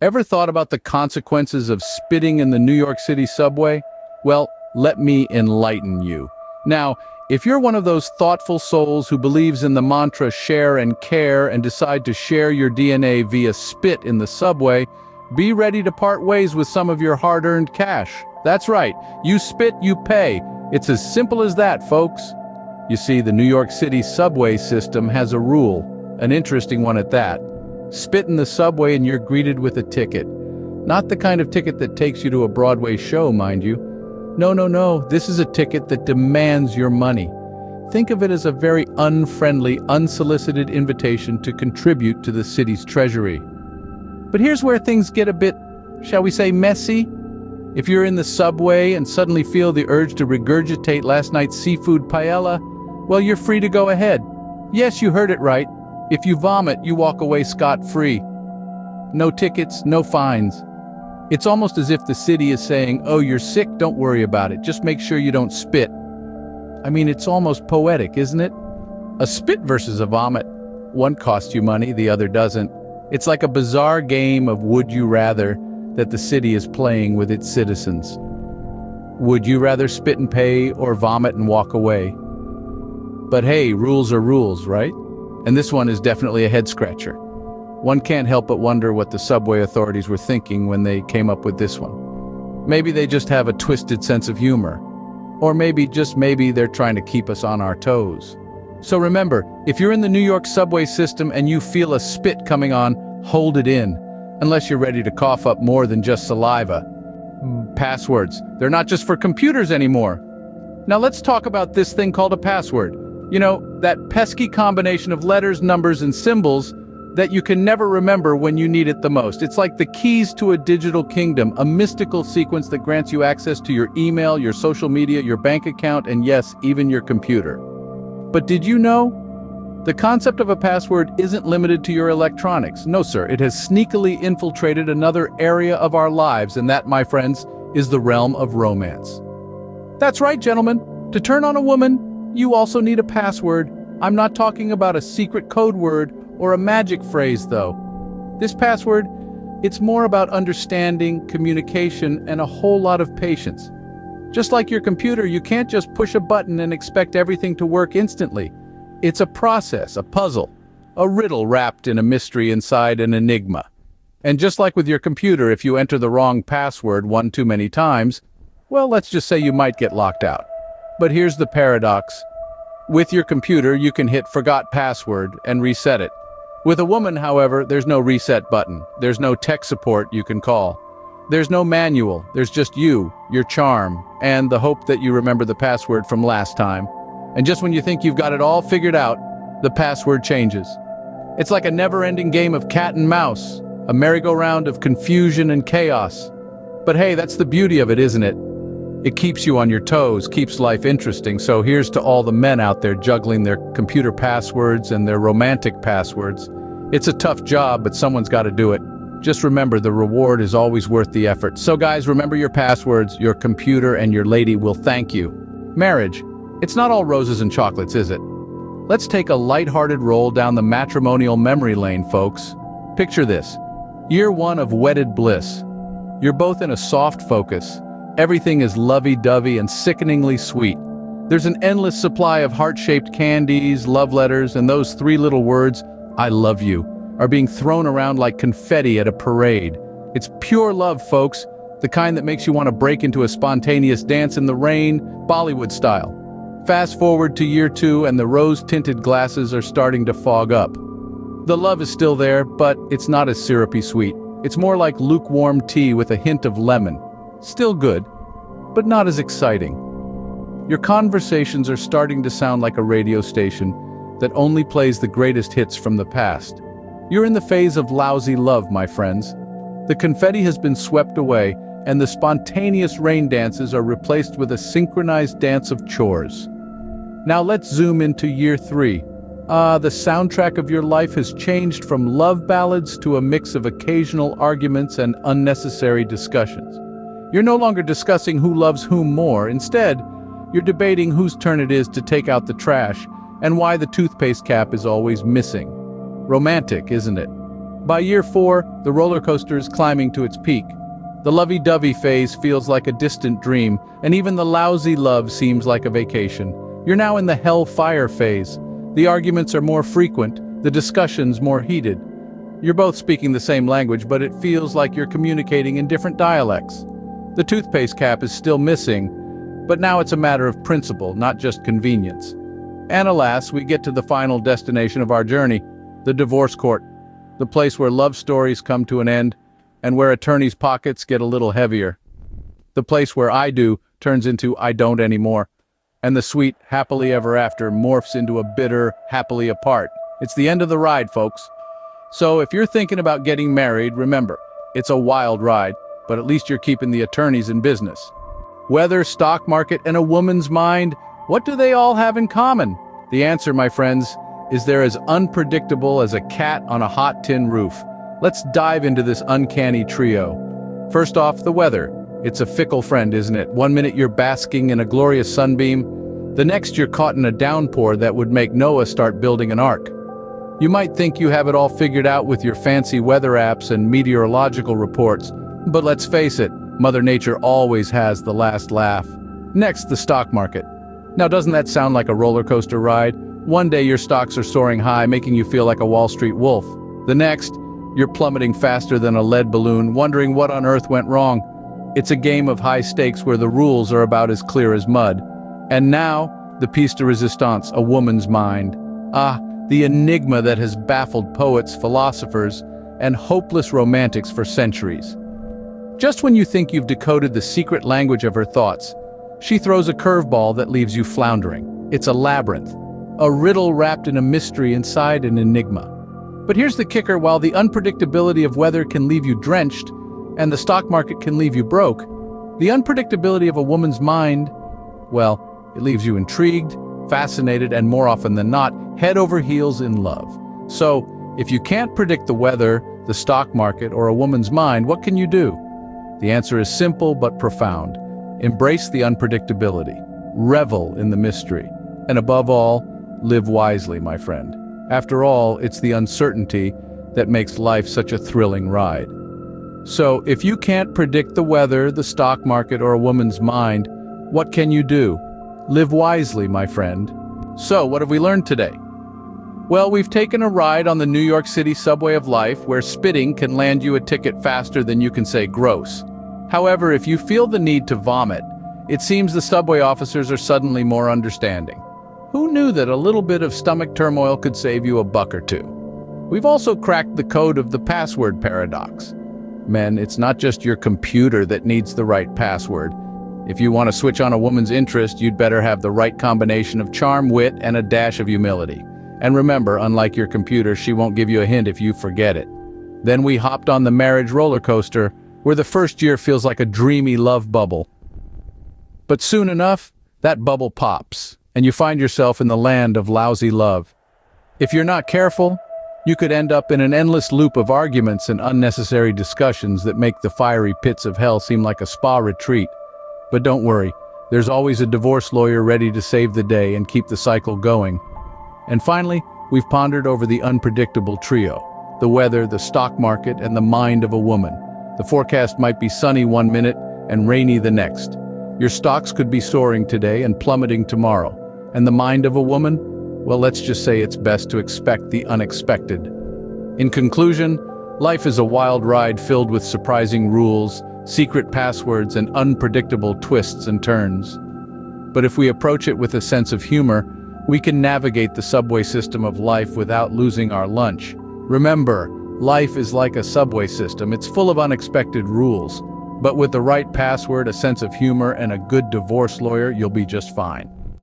Ever thought about the consequences of spitting in the New York City subway? Well, let me enlighten you. Now, if you're one of those thoughtful souls who believes in the mantra share and care and decide to share your DNA via spit in the subway, be ready to part ways with some of your hard-earned cash. That's right, you spit, you pay. It's as simple as that, folks. You see, the New York City subway system has a rule, an interesting one at that. Spit in the subway and you're greeted with a ticket. Not the kind of ticket that takes you to a Broadway show, mind you. No, this is a ticket that demands your money. Think of it as a very unfriendly, unsolicited invitation to contribute to the city's treasury. But here's where things get a bit, shall we say, messy. If you're in the subway and suddenly feel the urge to regurgitate last night's seafood paella, well, you're free to go ahead. Yes, you heard it right. If you vomit, you walk away scot-free. No tickets, no fines. It's almost as if the city is saying, oh, you're sick, don't worry about it. Just make sure you don't spit. I mean, it's almost poetic, isn't it? A spit versus a vomit. One costs you money, the other doesn't. It's like a bizarre game of would you rather that the city is playing with its citizens. Would you rather spit and pay or vomit and walk away? But hey, rules are rules, right? And this one is definitely a head-scratcher. One can't help but wonder what the subway authorities were thinking when they came up with this one. Maybe they just have a twisted sense of humor. Or maybe, just maybe, they're trying to keep us on our toes. So remember, if you're in the New York subway system and you feel a spit coming on, hold it in. Unless you're ready to cough up more than just saliva. Passwords. They're not just for computers anymore. Now let's talk about this thing called a password. You know, that pesky combination of letters, numbers, and symbols that you can never remember when you need it the most. It's like the keys to a digital kingdom, a mystical sequence that grants you access to your email, your social media, your bank account, and yes, even your computer. But did you know? The concept of a password isn't limited to your electronics. No, sir, it has sneakily infiltrated another area of our lives, and that, my friends, is the realm of romance. That's right, gentlemen. To turn on a woman, you also need a password. I'm not talking about a secret code word or a magic phrase, though. This password, it's more about understanding, communication, and a whole lot of patience. Just like your computer, you can't just push a button and expect everything to work instantly. It's a process, a puzzle, a riddle wrapped in a mystery inside an enigma. And just like with your computer, if you enter the wrong password one too many times, well, let's just say you might get locked out. But here's the paradox. With your computer, you can hit forgot password and reset it. With a woman, however, there's no reset button. There's no tech support you can call. There's no manual. There's just you, your charm, and the hope that you remember the password from last time. And just when you think you've got it all figured out, the password changes. It's like a never-ending game of cat and mouse, a merry-go-round of confusion and chaos. But hey, that's the beauty of it, isn't it? It keeps you on your toes, keeps life interesting. So here's to all the men out there juggling their computer passwords and their romantic passwords. It's a tough job, but someone's got to do it. Just remember, the reward is always worth the effort. So guys, remember your passwords, your computer and your lady will thank you. Marriage. It's not all roses and chocolates, is it? Let's take a lighthearted roll down the matrimonial memory lane, folks. Picture this. Year one of wedded bliss. You're both in a soft focus. Everything is lovey-dovey and sickeningly sweet. There's an endless supply of heart-shaped candies, love letters, and those three little words, I love you, are being thrown around like confetti at a parade. It's pure love, folks, the kind that makes you want to break into a spontaneous dance in the rain, Bollywood style. Fast forward to year two and the rose-tinted glasses are starting to fog up. The love is still there, but it's not as syrupy sweet. It's more like lukewarm tea with a hint of lemon. Still good, but not as exciting. Your conversations are starting to sound like a radio station that only plays the greatest hits from the past. You're in the phase of lousy love, my friends. The confetti has been swept away, and the spontaneous rain dances are replaced with a synchronized dance of chores. Now let's zoom into year three. The soundtrack of your life has changed from love ballads to a mix of occasional arguments and unnecessary discussions. You're no longer discussing who loves whom more. Instead, you're debating whose turn it is to take out the trash and why the toothpaste cap is always missing. Romantic, isn't it? By year 4, the roller coaster is climbing to its peak. The lovey-dovey phase feels like a distant dream, and even the lousy love seems like a vacation. You're now in the hellfire phase. The arguments are more frequent, the discussions more heated. You're both speaking the same language, but it feels like you're communicating in different dialects. The toothpaste cap is still missing, but now it's a matter of principle, not just convenience. And alas, we get to the final destination of our journey, the divorce court, the place where love stories come to an end, and where attorneys' pockets get a little heavier. The place where I do turns into I don't anymore, and the sweet happily ever after morphs into a bitter happily apart. It's the end of the ride, folks. So if you're thinking about getting married, remember, it's a wild ride, but at least you're keeping the attorneys in business. Weather, stock market, and a woman's mind, what do they all have in common? The answer, my friends, is they're as unpredictable as a cat on a hot tin roof. Let's dive into this uncanny trio. First off, the weather. It's a fickle friend, isn't it? One minute you're basking in a glorious sunbeam, the next you're caught in a downpour that would make Noah start building an ark. You might think you have it all figured out with your fancy weather apps and meteorological reports, but let's face it, Mother Nature always has the last laugh. Next, the stock market. Now, doesn't that sound like a roller coaster ride? One day your stocks are soaring high, making you feel like a Wall Street wolf. The next, you're plummeting faster than a lead balloon, wondering what on earth went wrong. It's a game of high stakes where the rules are about as clear as mud. And now, the piece de resistance, a woman's mind. Ah, the enigma that has baffled poets, philosophers, and hopeless romantics for centuries. Just when you think you've decoded the secret language of her thoughts, she throws a curveball that leaves you floundering. It's a labyrinth, a riddle wrapped in a mystery inside an enigma. But here's the kicker: while the unpredictability of weather can leave you drenched, and the stock market can leave you broke, the unpredictability of a woman's mind, well, it leaves you intrigued, fascinated, and more often than not, head over heels in love. So, if you can't predict the weather, the stock market, or a woman's mind, what can you do? The answer is simple but profound. Embrace the unpredictability, revel in the mystery, and above all, live wisely, my friend. After all, it's the uncertainty that makes life such a thrilling ride. So, if you can't predict the weather, the stock market, or a woman's mind, what can you do? Live wisely, my friend. So, what have we learned today? Well, we've taken a ride on the New York City subway of life, where spitting can land you a ticket faster than you can say gross. However, if you feel the need to vomit, it seems the subway officers are suddenly more understanding. Who knew that a little bit of stomach turmoil could save you $1 or $2? We've also cracked the code of the password paradox. Men, it's not just your computer that needs the right password. If you want to switch on a woman's interest, you'd better have the right combination of charm, wit, and a dash of humility. And remember, unlike your computer, she won't give you a hint if you forget it. Then we hopped on the marriage roller coaster, where the first year feels like a dreamy love bubble. But soon enough, that bubble pops, and you find yourself in the land of lousy love. If you're not careful, you could end up in an endless loop of arguments and unnecessary discussions that make the fiery pits of hell seem like a spa retreat. But don't worry, there's always a divorce lawyer ready to save the day and keep the cycle going. And finally, we've pondered over the unpredictable trio: the weather, the stock market, and the mind of a woman. The forecast might be sunny one minute and rainy the next. Your stocks could be soaring today and plummeting tomorrow. And the mind of a woman? Well, let's just say it's best to expect the unexpected. In conclusion, life is a wild ride filled with surprising rules, secret passwords, and unpredictable twists and turns. But if we approach it with a sense of humor, we can navigate the subway system of life without losing our lunch. Remember, life is like a subway system. It's full of unexpected rules. But with the right password, a sense of humor, and a good divorce lawyer, you'll be just fine.